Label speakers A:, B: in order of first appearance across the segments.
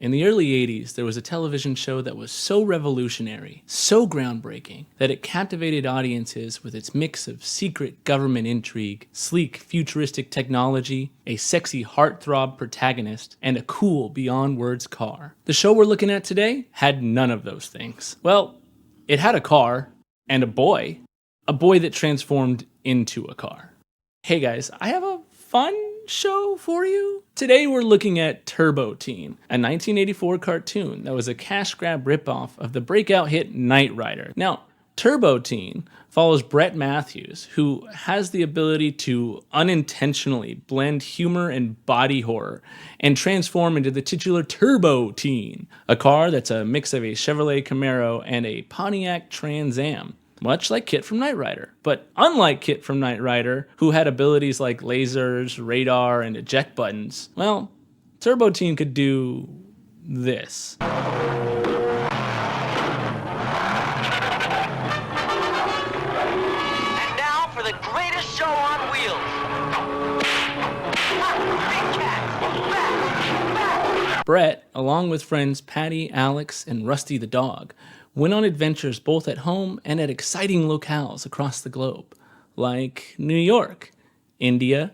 A: In the early 80s, there was a television show that was so revolutionary, so groundbreaking, that it captivated audiences with its mix of secret government intrigue, sleek futuristic technology, a sexy heartthrob protagonist, and a cool beyond words car. The show we're looking at today had none of those things. Well, it had a car and a boy that transformed into a car. Hey guys, I have a fun show for you. Today we're looking at Turbo Teen, a 1984 cartoon that was a cash grab ripoff of the breakout hit Knight Rider. Now, Turbo Teen follows Brett Matthews, who has the ability to unintentionally blend humor and body horror and transform into the titular Turbo Teen, a car that's a mix of a Chevrolet Camaro and a Pontiac Trans Am. Much like Kit from Knight Rider. But unlike Kit from Knight Rider, who had abilities like lasers, radar, and eject buttons, well, Turbo Teen could do this.
B: And now for the greatest show on wheels. Big Cat, back.
A: Brett, along with friends Patty, Alex, and Rusty the dog, went on adventures both at home and at exciting locales across the globe, like New York, India,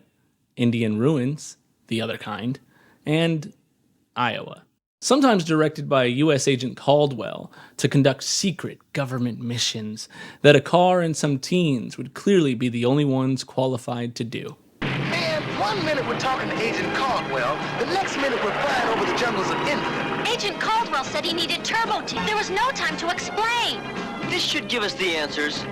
A: Indian ruins, the other kind, and Iowa. Sometimes directed by U.S. Agent Caldwell to conduct secret government missions that a car and some teens would clearly be the only ones qualified to do.
C: And 1 minute we're talking to Agent Caldwell, the next minute we're flying over the jungles of India.
D: Agent Caldwell said he needed Turbo Teen. There was no time to explain.
B: This should give us the answers.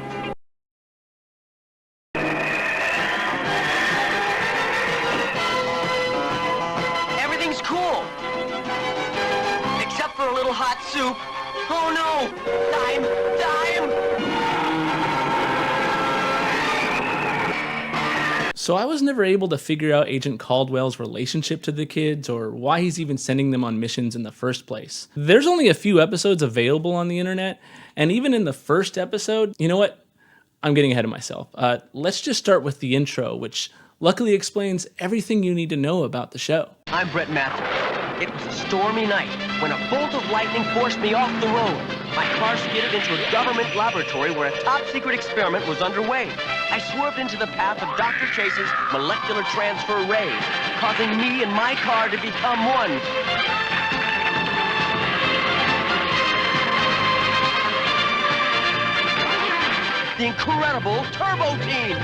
B: Everything's cool. Except for a little hot soup. Oh no! Time!
A: So I was never able to figure out Agent Caldwell's relationship to the kids or why he's even sending them on missions in the first place. There's only a few episodes available on the internet, and even in the first episode, you know what? I'm getting ahead of myself. Let's just start with the intro, which luckily explains everything you need to know about the show.
B: I'm Brett Matthews. It was a stormy night when a bolt of lightning forced me off the road. My car skidded into a government laboratory where a top-secret experiment was underway. I swerved into the path of Dr. Chase's molecular transfer ray, causing me and my car to become one. The incredible Turbo Teen!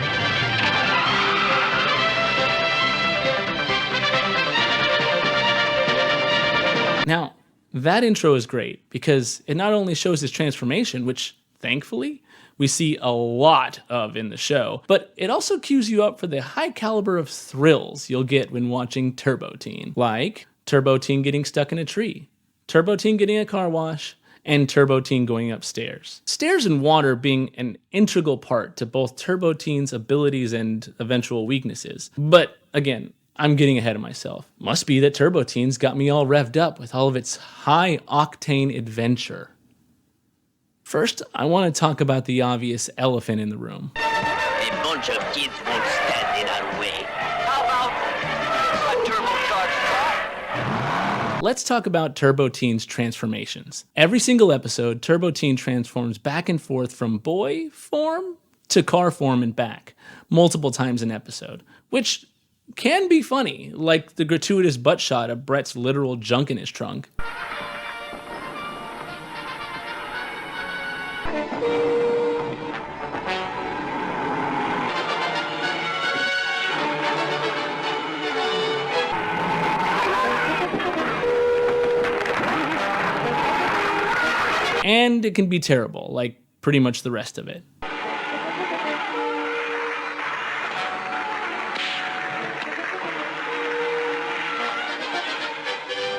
A: Now, that intro is great because it not only shows his transformation, which, thankfully, we see a lot of in the show, but it also cues you up for the high caliber of thrills you'll get when watching Turbo Teen, like Turbo Teen getting stuck in a tree, Turbo Teen getting a car wash, and Turbo Teen going upstairs. Stairs and water being an integral part to both Turbo Teen's abilities and eventual weaknesses. But again, I'm getting ahead of myself. Must be that Turbo Teen's got me all revved up with all of its high-octane adventure. First, I want to talk about the obvious elephant in the room.
B: A bunch of kids won't stand in our way. How about a turbocharged car?
A: Let's talk about Turbo Teen's transformations. Every single episode, Turbo Teen transforms back and forth from boy form to car form and back, multiple times an episode, which can be funny, like the gratuitous butt shot of Brett's literal junk in his trunk. And it can be terrible, like pretty much the rest of it.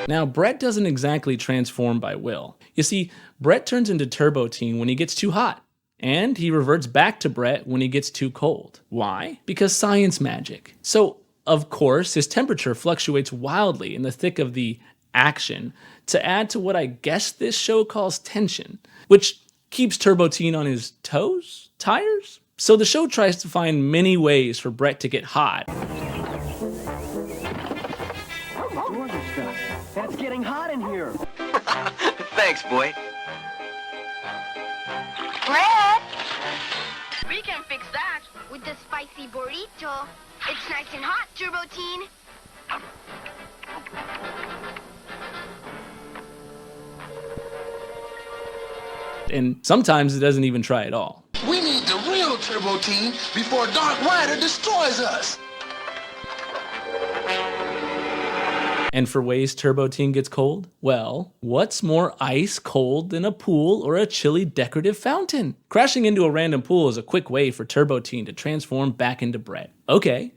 A: Now, Brett doesn't exactly transform by will. You see, Brett turns into Turbo Teen when he gets too hot, and he reverts back to Brett when he gets too cold. Why? Because science magic. So, of course, his temperature fluctuates wildly in the thick of the action to add to what I guess this show calls tension, which keeps Turbo Teen on his toes? Tires? So the show tries to find many ways for Brett to get hot.
B: That's getting hot in here. Thanks, boy.
D: Brett!
E: We can fix that.
D: With the spicy burrito. It's nice and hot, Turbo Teen.
A: And sometimes it doesn't even try at all.
C: We need the real Turbo Team before Dark Rider destroys us.
A: And for ways Turbo Teen gets cold? Well, what's more ice cold than a pool or a chilly decorative fountain? Crashing into a random pool is a quick way for Turbo Teen to transform back into Brett. Okay,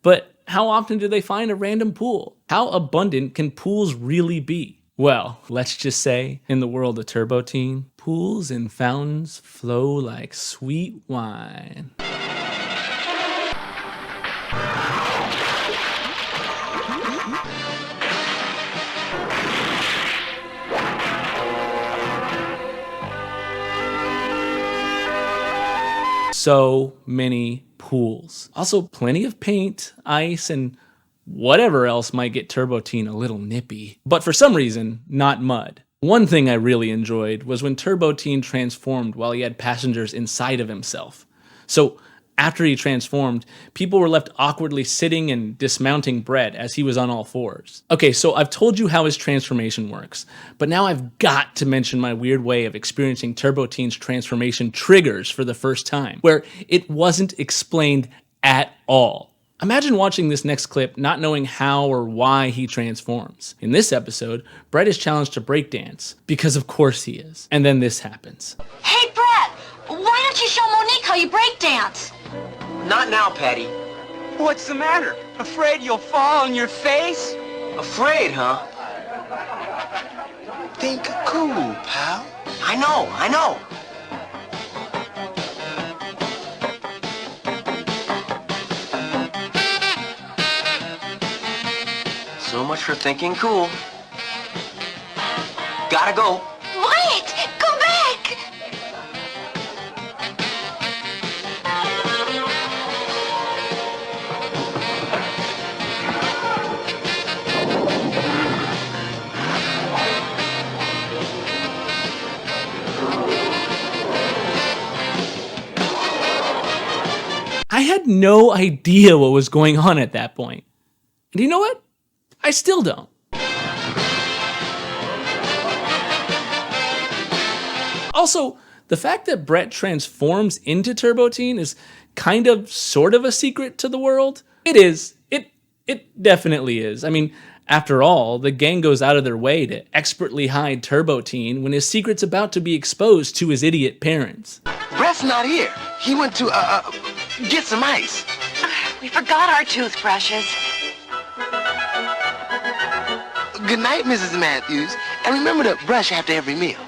A: but how often do they find a random pool? How abundant can pools really be? Well, let's just say, in the world of Turbo Teen, pools and fountains flow like sweet wine. So many pools. Also plenty of paint, ice, and whatever else might get Turbo Teen a little nippy. But for some reason, not mud. One thing I really enjoyed was when Turbo Teen transformed while he had passengers inside of himself. So after he transformed, people were left awkwardly sitting and dismounting Brett as he was on all fours. Okay, so I've told you how his transformation works, but now I've got to mention my weird way of experiencing Turbo Teen's transformation triggers for the first time, where it wasn't explained at all. Imagine watching this next clip not knowing how or why he transforms. In this episode, Brett is challenged to breakdance, because of course he is. And then this happens.
D: Hey, Brett! Why don't you show Monique how you break dance?
B: Not now, Patty.
F: What's the matter? Afraid you'll fall on your face?
B: Afraid, huh?
C: Think cool, pal.
B: I know. So much for thinking cool. Gotta go.
D: Wait! Go back!
A: I had no idea what was going on at that point. And you know what? I still don't. Also, the fact that Brett transforms into Turbo Teen is kind of sort of a secret to the world. It is. It definitely is. I mean, after all, the gang goes out of their way to expertly hide Turbo Teen when his secret's about to be exposed to his idiot parents.
C: Brett's not here. He went to, get some ice.
E: We forgot our toothbrushes.
C: Good night, Mrs. Matthews. And remember to brush after every meal.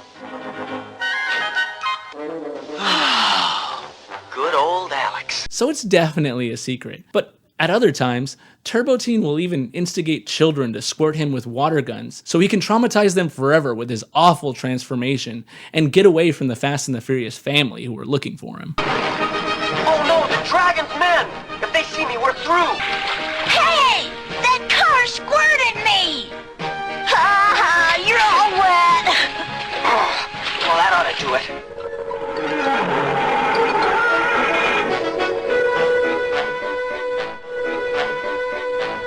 B: Good old Alex.
A: So it's definitely a secret. But at other times, Turbo Teen will even instigate children to squirt him with water guns so he can traumatize them forever with his awful transformation and get away from the Fast and the Furious family who are looking for him.
B: Oh no, the Dragon's men! If they see me, we're through!
D: Hey! That car squirted me! Ha ha! You're all wet!
B: Well, that ought to do it.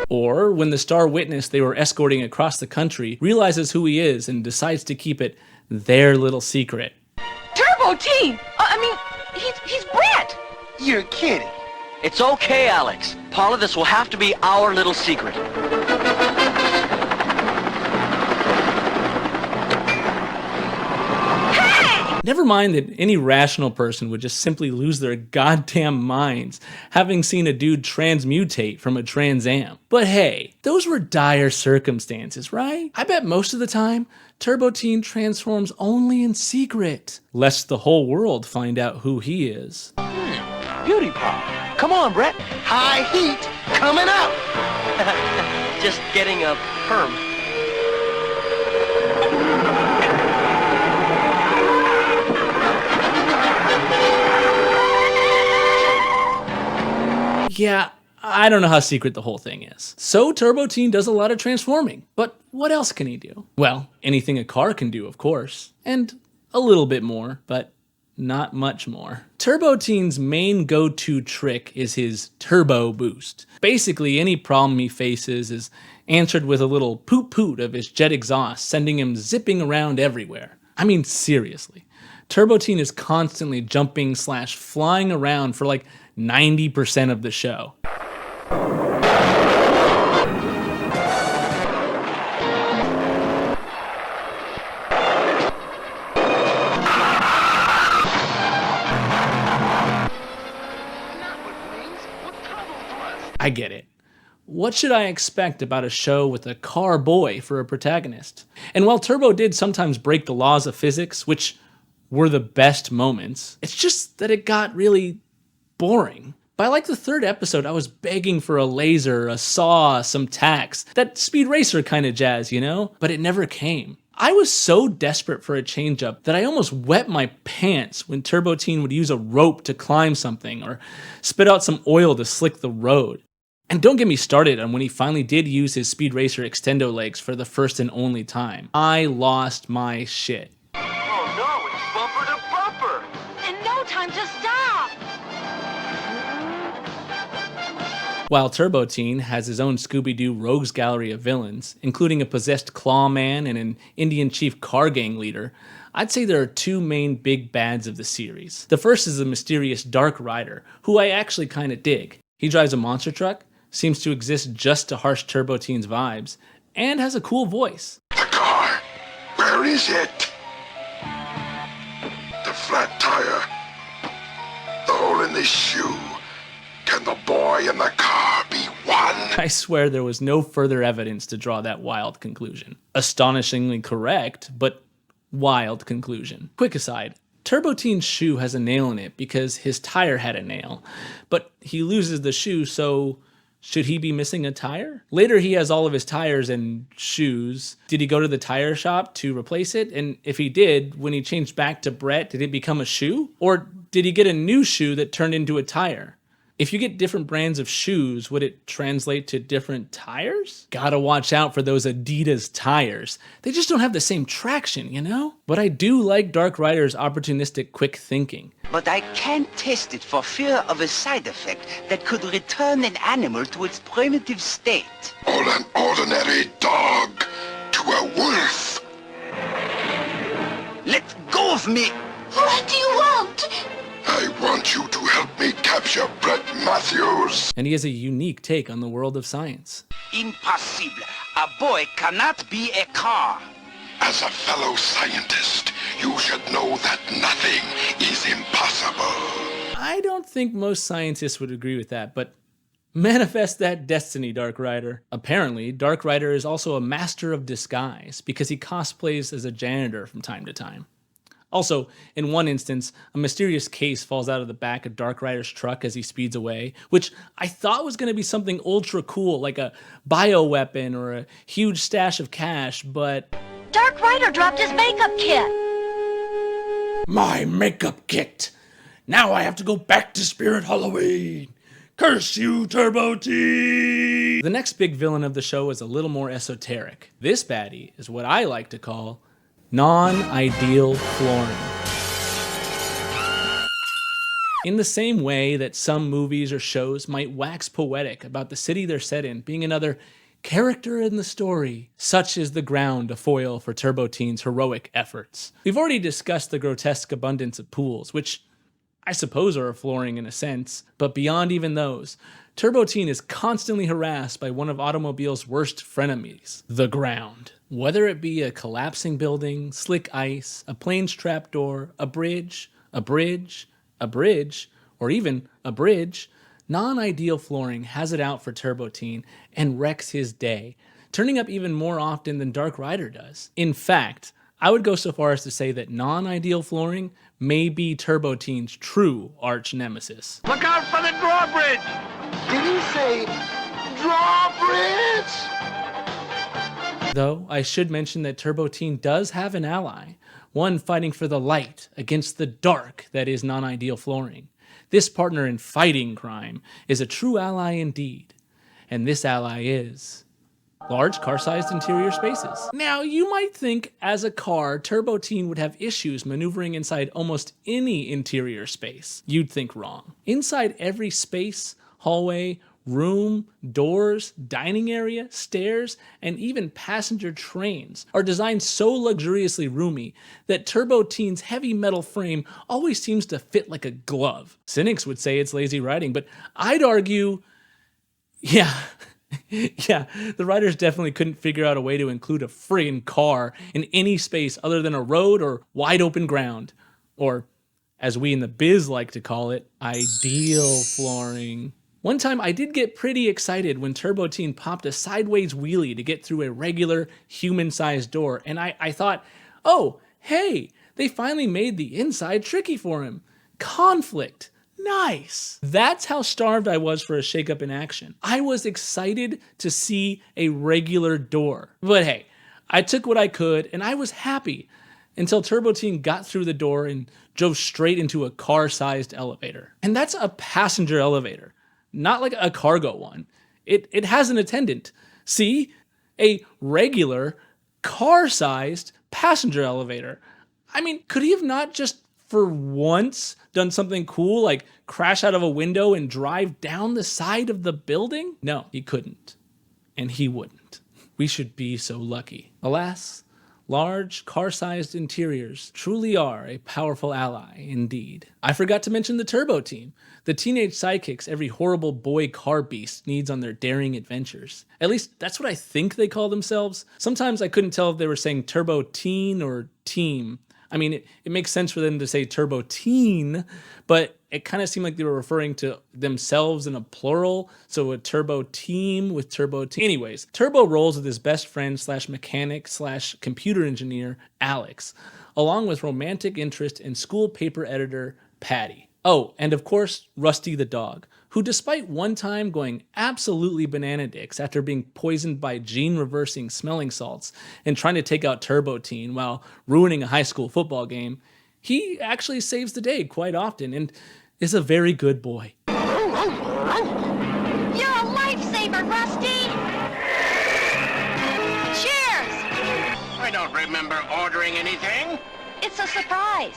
A: Or when the star witness they were escorting across the country realizes who he is and decides to keep it their little secret.
E: Turbo Teen! He's Brett!
C: You're kidding.
B: It's okay, Alex. Paula, this will have to be our little secret.
A: Never mind that any rational person would just simply lose their goddamn minds having seen a dude transmutate from a Trans Am. But hey, those were dire circumstances, right? I bet most of the time, Turbo Teen transforms only in secret, lest the whole world find out who he is.
C: Beauty pop. Come on, Brett. High heat coming up.
B: Just getting a perm.
A: Yeah, I don't know how secret the whole thing is. So Turbo Teen does a lot of transforming, but what else can he do? Well, anything a car can do, of course, and a little bit more, but not much more. Turbo Teen's main go-to trick is his turbo boost. Basically, any problem he faces is answered with a little poot-poot of his jet exhaust, sending him zipping around everywhere. I mean, seriously. Turbo Teen is constantly jumping / flying around for like 90% of the show. I get it. What should I expect about a show with a car boy for a protagonist? And while Turbo did sometimes break the laws of physics, which were the best moments, it's just that it got really boring. By like the third episode, I was begging for a laser, a saw, some tacks, that Speed Racer kind of jazz, you know? But it never came. I was so desperate for a change-up that I almost wet my pants when Turbo Teen would use a rope to climb something or spit out some oil to slick the road. And don't get me started on when he finally did use his Speed Racer extendo legs for the first and only time. I lost my shit.
C: Oh no, it's bumper to bumper.
D: And no time to stop.
A: While Turbo Teen has his own Scooby-Doo rogues gallery of villains, including a possessed claw man and an Indian chief car gang leader, I'd say there are two main big bads of the series. The first is the mysterious Dark Rider, who I actually kinda dig. He drives a monster truck, seems to exist just to harsh Turbo Teen's vibes, and has a cool voice.
G: The car, where is it? The flat tire, the hole in the shoe. Can the boy and the car be one?
A: I swear there was no further evidence to draw that wild conclusion. Astonishingly correct, but wild conclusion. Quick aside, Turbo Teen's shoe has a nail in it because his tire had a nail, but he loses the shoe, so should he be missing a tire? Later he has all of his tires and shoes. Did he go to the tire shop to replace it? And if he did, when he changed back to Brett, did it become a shoe? Or did he get a new shoe that turned into a tire? If you get different brands of shoes, would it translate to different tires? Gotta watch out for those Adidas tires. They just don't have the same traction, you know? But I do like Dark Rider's opportunistic quick thinking.
F: But I can't test it for fear of a side effect that could return an animal to its primitive state.
G: All an ordinary dog to a wolf.
F: Let go of me!
D: What do you want?
G: I want you to help me capture Brett Matthews.
A: And he has a unique take on the world of science.
F: Impossible. A boy cannot be a car.
G: As a fellow scientist, you should know that nothing is impossible.
A: I don't think most scientists would agree with that, but manifest that destiny, Dark Rider. Apparently, Dark Rider is also a master of disguise because he cosplays as a janitor from time to time. Also, in one instance, a mysterious case falls out of the back of Dark Rider's truck as he speeds away, which I thought was going to be something ultra cool, like a bioweapon or a huge stash of cash, but
D: Dark Rider dropped his makeup kit.
A: my makeup kit! Now I have to go back to Spirit Halloween! Curse you, Turbo Teen! The next big villain of the show is a little more esoteric. This baddie is what I like to call non-ideal flooring. In the same way that some movies or shows might wax poetic about the city they're set in being another character in the story, such is the ground a foil for Turbo Teen's heroic efforts. We've already discussed the grotesque abundance of pools, which I suppose are a flooring in a sense, but beyond even those, Turbo Teen is constantly harassed by one of automobile's worst frenemies, the ground. Whether it be a collapsing building, slick ice, a plane's trapdoor, a bridge, or even a bridge, non-ideal flooring has it out for Turbo Teen and wrecks his day, turning up even more often than Dark Rider does. In fact, I would go so far as to say that non-ideal flooring may be Turbo Teen's true arch nemesis.
C: Look out for the drawbridge! Did he say drawbridge?
A: Though, I should mention that Turbo Teen does have an ally, one fighting for the light against the dark that is non-ideal flooring. This partner in fighting crime is a true ally indeed. And this ally is large car-sized interior spaces. Now, you might think as a car, Turbo Teen would have issues maneuvering inside almost any interior space. You'd think wrong. Inside every space, hallway, room, doors, dining area, stairs, and even passenger trains are designed so luxuriously roomy that Turbo Teen's heavy metal frame always seems to fit like a glove. Cynics would say it's lazy writing, but I'd argue, yeah, the writers definitely couldn't figure out a way to include a friggin' car in any space other than a road or wide open ground, or, as we in the biz like to call it, ideal flooring. One time I did get pretty excited when Turbo Teen popped a sideways wheelie to get through a regular human-sized door, and I thought, oh, hey, they finally made the inside tricky for him. Conflict. Nice. That's how starved I was for a shakeup in action. I was excited to see a regular door. But hey, I took what I could, and I was happy until Turbo Teen got through the door and drove straight into a car-sized elevator. And that's a passenger elevator. Not like a cargo one. It has an attendant. See? A regular, car-sized passenger elevator. I mean, could he have not just for once done something cool like crash out of a window and drive down the side of the building? No, he couldn't. And he wouldn't. We should be so lucky. Alas, large, car-sized interiors truly are a powerful ally indeed. I forgot to mention the Turbo Team, the teenage sidekicks every horrible boy car beast needs on their daring adventures. At least that's what I think they call themselves. Sometimes I couldn't tell if they were saying Turbo Teen or Team. I mean, it makes sense for them to say Turbo Teen, but it kind of seemed like they were referring to themselves in a plural, so a Turbo Team with Turbo Teen. Anyways, Turbo rolls with his best friend slash mechanic slash computer engineer, Alex, along with romantic interest in school paper editor, Patty. Oh, and of course, Rusty the dog, who despite one time going absolutely banana dicks after being poisoned by gene-reversing smelling salts and trying to take out Turbo Teen while ruining a high school football game, he actually saves the day quite often and is a very good boy.
D: You're a lifesaver, Rusty! Cheers!
H: I don't remember ordering anything.
D: It's a surprise.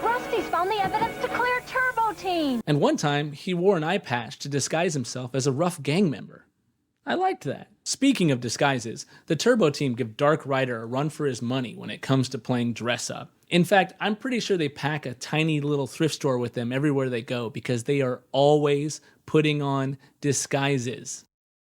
D: Rusty's found the evidence to clear Turbo Teen.
A: And one time, he wore an eye patch to disguise himself as a rough gang member. I liked that. Speaking of disguises, the Turbo Team give Dark Rider a run for his money when it comes to playing dress up. In fact, I'm pretty sure they pack a tiny little thrift store with them everywhere they go because they are always putting on disguises.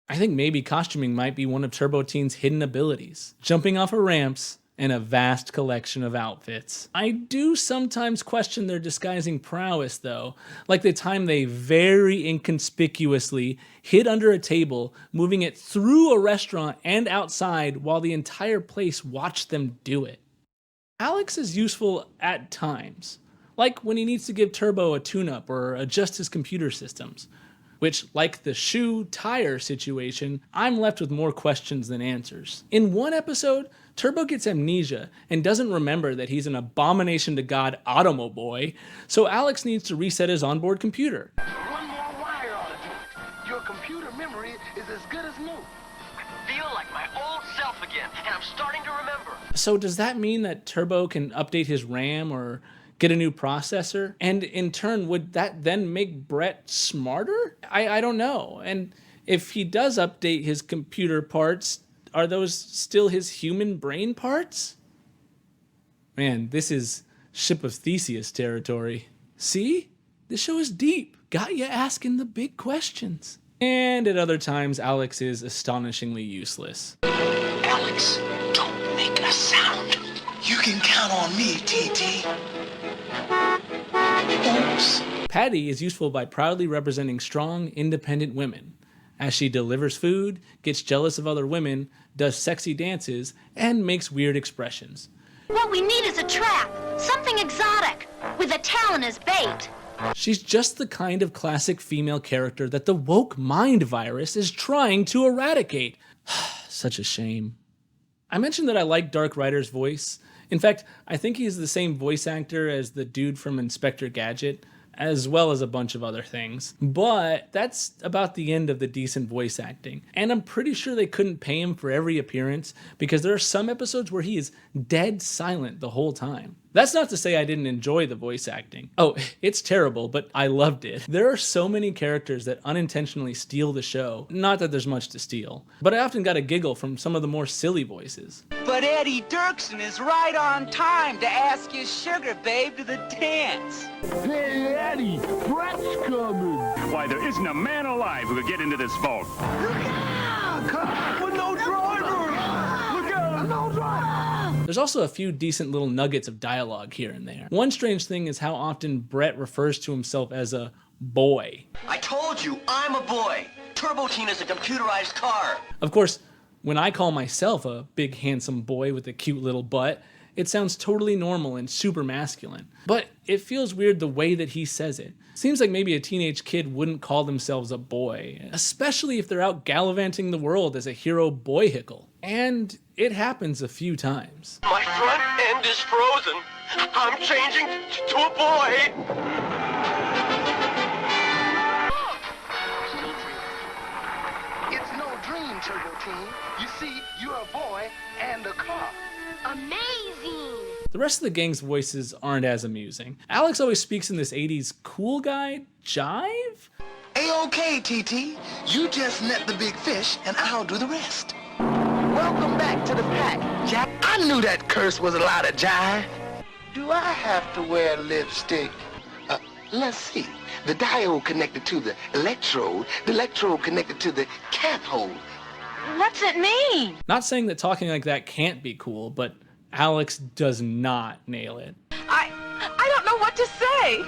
A: I think maybe costuming might be one of Turbo Teen's hidden abilities. Jumping off of ramps and a vast collection of outfits. I do sometimes question their disguising prowess though, like the time they very inconspicuously hid under a table, moving it through a restaurant and outside while the entire place watched them do it. Alex is useful at times, like when he needs to give Turbo a tune-up or adjust his computer systems. Which, like the shoe tire situation, I'm left with more questions than answers. In one episode, Turbo gets amnesia and doesn't remember that he's an abomination to God Automoboy, so Alex needs to reset his onboard computer.
C: One more wire ought to do it. Your computer memory is as good as new.
B: I feel like my old self again, and I'm starting to remember.
A: So does that mean that Turbo can update his RAM or get a new processor? And in turn, would that then make Brett smarter? I don't know. And if he does update his computer parts, are those still his human brain parts? Man, this is Ship of Theseus territory. See? This show is deep. Got you asking the big questions. And at other times, Alex is astonishingly useless.
C: Alex, don't make a sound. You can count on me, TT. Oops.
A: Patty is useful by proudly representing strong, independent women, as she delivers food, gets jealous of other women, does sexy dances, and makes weird expressions.
D: What we need is a trap, something exotic, with a talent as bait.
A: She's just the kind of classic female character that the woke mind virus is trying to eradicate. Such a shame. I mentioned that I like Dark Rider's voice. In fact, I think he's the same voice actor as the dude from Inspector Gadget, as well as a bunch of other things. But that's about the end of the decent voice acting. And I'm pretty sure they couldn't pay him for every appearance, because there are some episodes where he is dead silent the whole time. That's not to say I didn't enjoy the voice acting. Oh, it's terrible, but I loved it. There are so many characters that unintentionally steal the show. Not that there's much to steal, but I often got a giggle from some of the more silly voices.
F: But Eddie Dirksen is right on time to ask his sugar babe to the dance.
I: Hey, Eddie, Brett's coming.
H: Why, there isn't a man alive who could get into this vault.
C: With no driver! Look out! No driver!
A: There's also a few decent little nuggets of dialogue here and there. One strange thing is how often Brett refers to himself as a boy.
B: I told you, I'm a boy. Turbo Teen is a computerized car.
A: Of course, when I call myself a big handsome boy with a cute little butt, it sounds totally normal and super masculine. But it feels weird the way that he says it. Seems like maybe a teenage kid wouldn't call themselves a boy, especially if they're out gallivanting the world as a hero boy-hickle. And it happens a few times.
B: My front end is frozen. I'm changing to a boy.
C: It's no dream, Turbo Teen. You see, you're a boy and a car.
D: Amazing!
A: The rest of the gang's voices aren't as amusing. Alex always speaks in this 80s cool guy jive?
C: A-OK, TT. You just net the big fish, and I'll do the rest. Welcome back to the pack, Jack. I knew that curse was a lot of jive. Do I have to wear lipstick? Let's see. The diode connected to the electrode connected to the cathode.
E: What's it mean?
A: Not saying that talking like that can't be cool, but Alex does not nail it.
E: I don't know what to say.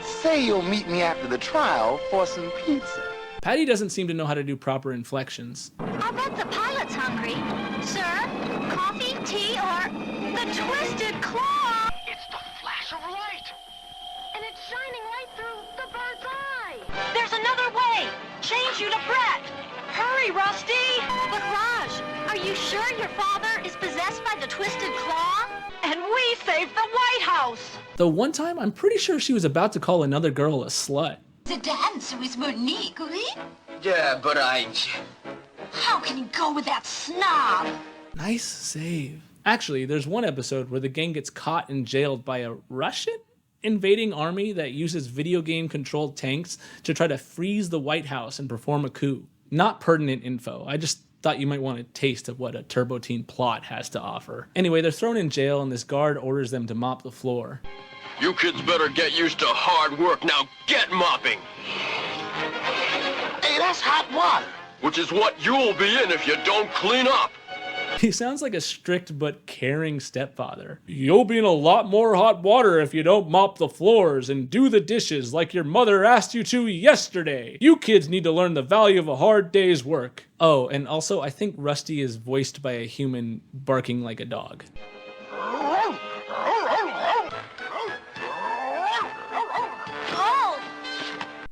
C: Say you'll meet me after the trial for some pizza.
A: Patty doesn't seem to know how to do proper inflections.
D: I bet the pilot's hungry. Sir, coffee, tea, or the twisted claw?
H: It's the flash of light.
D: And it's shining right through the bird's eye.
E: There's another way. Change you to Brett. Hurry, Rusty.
D: But Raj, are you sure your father is possessed by the twisted claw?
E: And we saved the White House.
A: Though one time, I'm pretty sure she was about to call another girl a slut.
D: The dancer with Monique, oui?
B: Yeah, but
D: How can you go with that snob?
A: Nice save. Actually, there's one episode where the gang gets caught and jailed by a Russian invading army that uses video game controlled tanks to try to freeze the White House and perform a coup. Not pertinent info. I just thought you might want a taste of what a Turbo Teen plot has to offer. Anyway, they're thrown in jail and this guard orders them to mop the floor.
H: You kids better get used to hard work. Now get mopping.
C: Hey, that's hot water.
H: Which is what you'll be in if you don't clean up.
A: He sounds like a strict but caring stepfather. You'll be in a lot more hot water if you don't mop the floors and do the dishes like your mother asked you to yesterday. You kids need to learn the value of a hard day's work. Oh, and also I think Rusty is voiced by a human barking like a dog.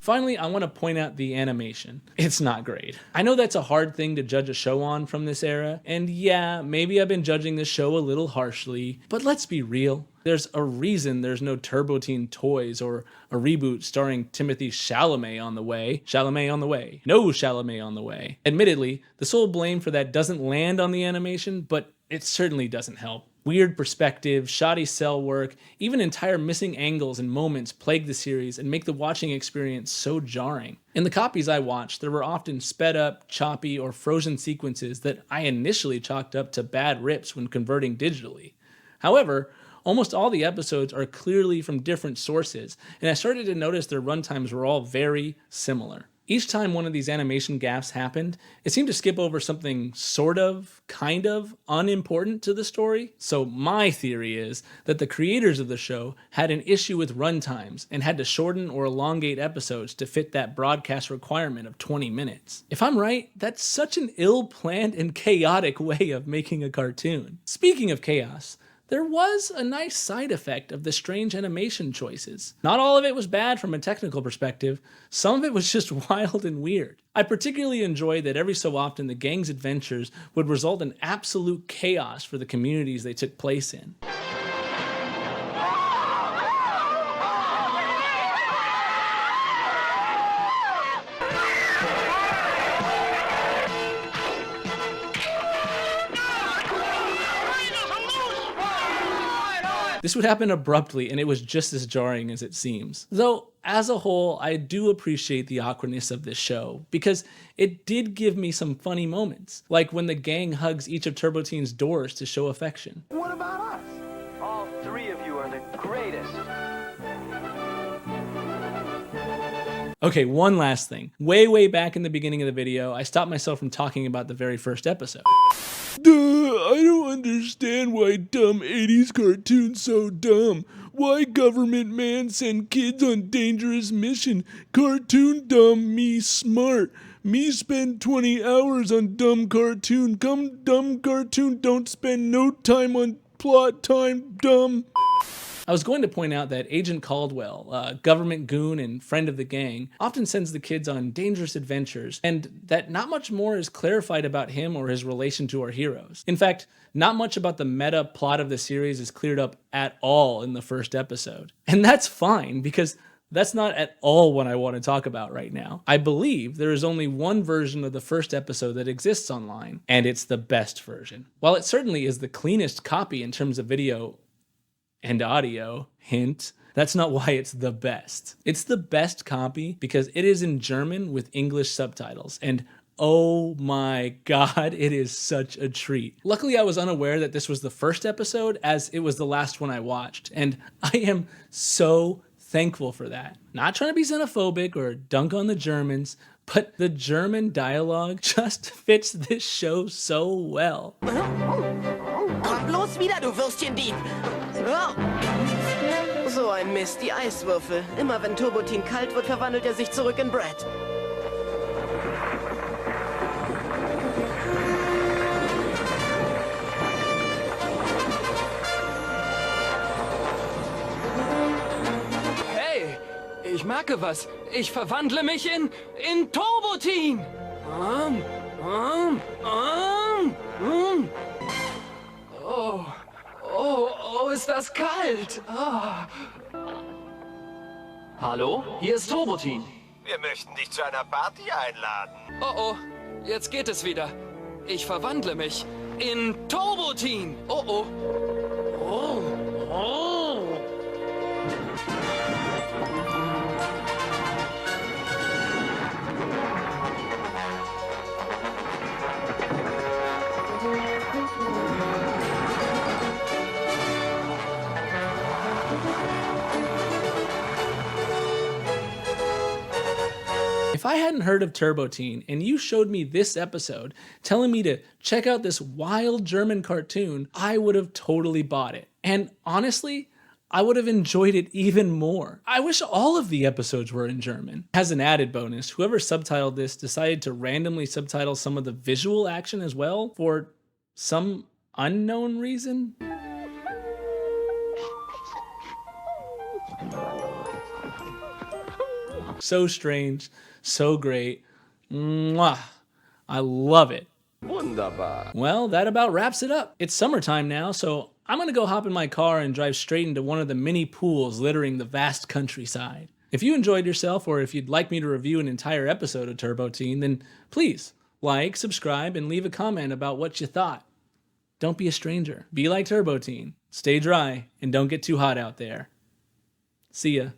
A: Finally, I want to point out the animation. It's not great. I know that's a hard thing to judge a show on from this era, and yeah, maybe I've been judging this show a little harshly, but let's be real. There's a reason there's no Turbo Teen toys or a reboot starring Timothy Chalamet on the way. Chalamet on the way. No Chalamet on the way. Admittedly, the sole blame for that doesn't land on the animation, but it certainly doesn't help. Weird perspective, shoddy cell work, even entire missing angles and moments plague the series and make the watching experience so jarring. In the copies I watched, there were often sped up, choppy, or frozen sequences that I initially chalked up to bad rips when converting digitally. However, almost all the episodes are clearly from different sources, and I started to notice their runtimes were all very similar. Each time one of these animation gaffes happened, it seemed to skip over something sort of, kind of, unimportant to the story. So my theory is that the creators of the show had an issue with runtimes and had to shorten or elongate episodes to fit that broadcast requirement of 20 minutes. If I'm right, that's such an ill-planned and chaotic way of making a cartoon. Speaking of chaos, there was a nice side effect of the strange animation choices. Not all of it was bad from a technical perspective, some of it was just wild and weird. I particularly enjoyed that every so often the gang's adventures would result in absolute chaos for the communities they took place in. This would happen abruptly, and it was just as jarring as it seems. Though, as a whole, I do appreciate the awkwardness of this show, because it did give me some funny moments, like when the gang hugs each of Turbo Teen's doors to show affection.
C: What about us?
B: All three of you are the greatest.
A: Okay, one last thing. Way back in the beginning of the video, I stopped myself from talking about the very first episode.
I: Duh, I don't understand why dumb 80s cartoons so dumb. Why government man send kids on dangerous mission? Cartoon dumb, me smart. Me spend 20 hours on dumb cartoon. Come dumb cartoon, don't spend no time on plot time, dumb.
A: I was going to point out that Agent Caldwell, a government goon and friend of the gang, often sends the kids on dangerous adventures, and that not much more is clarified about him or his relation to our heroes. In fact, not much about the meta plot of the series is cleared up at all in the first episode. And that's fine, because that's not at all what I want to talk about right now. I believe there is only one version of the first episode that exists online, and it's the best version. While it certainly is the cleanest copy in terms of video and audio, hint, that's not why it's the best. It's the best copy because it is in German with English subtitles, and oh my god, it is such a treat. Luckily, I was unaware that this was the first episode, as it was the last one I watched, and I am so thankful for that. Not trying to be xenophobic or dunk on the Germans, but the German dialogue just fits this show so well.
B: Komm bloß wieder, du Würstchendieb! So ein Mist, die Eiswürfel. Immer wenn Turbo-Teen kalt wird, verwandelt er sich zurück in Brad.
J: Hey, ich merke was. Ich verwandle mich in Turbo-Teen. Oh, ist das kalt. Hallo, hier ist Turbo-Teen.
K: Wir möchten dich zu einer Party einladen.
J: Oh, jetzt geht es wieder. Ich verwandle mich in Turbo-Teen. Oh.
A: If I hadn't heard of Turbo Teen and you showed me this episode telling me to check out this wild German cartoon, I would have totally bought it. And honestly, I would have enjoyed it even more. I wish all of the episodes were in German. As an added bonus, whoever subtitled this decided to randomly subtitle some of the visual action as well for some unknown reason. So strange, so great. Mwah. I love it.
K: Wunderbar.
A: Well, that about wraps it up. It's summertime now, so I'm gonna go hop in my car and drive straight into one of the many pools littering the vast countryside. If you enjoyed yourself, or if you'd like me to review an entire episode of Turbo Teen, then please like, subscribe, and leave a comment about what you thought. Don't be a stranger. Be like Turbo Teen. Stay dry, and don't get too hot out there. See ya.